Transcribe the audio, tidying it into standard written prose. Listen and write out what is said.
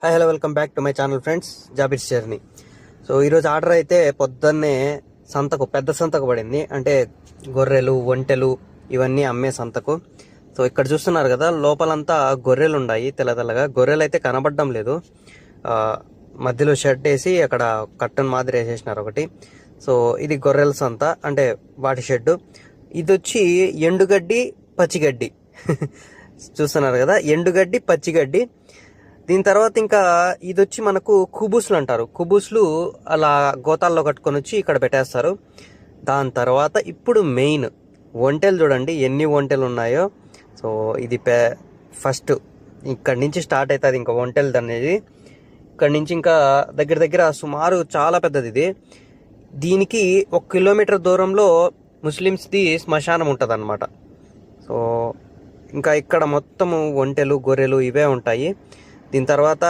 Hi hello welcome back to my channel friends, Jabir's journey. So ఈరోజు order అయితే పొద్దున్నే పెద్ద సంతకు పడింది. అంటే గొర్రెలు, ఒంటెలు ఇవన్నీ అమ్మే సంతకు. సో ఇక్కడ చూస్తున్నారు కదా, లోపలంతా గొర్రెలు ఉన్నాయి. తెల్లగా గొర్రెలు అయితే కనబడడం లేదు. మధ్యలో షెడ్ వేసి అక్కడ కట్టన్ మాదిరి వేసేసినారు ఒకటి. సో ఇది గొర్రెల సంత, అంటే వాటి షెడ్. ఇది వచ్చి ఎండుగడ్డి, పచ్చిగడ్డి చూస్తున్నారు కదా, ఎండుగడ్డి, పచ్చిగడ్డి. దీని తర్వాత ఇంకా ఇది వచ్చి మనకు కుబూస్లు అంటారు. కుబూస్లు అలా గోతాల్లో కట్టుకొని వచ్చి ఇక్కడ పెట్టేస్తారు. దాని తర్వాత ఇప్పుడు మెయిన్ ఒంటెలు చూడండి ఎన్ని ఒంటెలు ఉన్నాయో. సో ఇది ఫస్ట్ ఇక్కడ నుంచి స్టార్ట్ అవుతుంది ఇంకా ఒంటెలు అనేది. ఇక్కడ నుంచి ఇంకా దగ్గర సుమారు చాలా పెద్దది ఇది. దీనికి 1 కిలోమీటర్ దూరంలో ముస్లిమ్స్ది శ్మశానం ఉంటుంది అన్నమాట. సో ఇంకా ఇక్కడ మొత్తము ఒంటెలు, గొర్రెలు ఇవే ఉంటాయి. దీని తర్వాత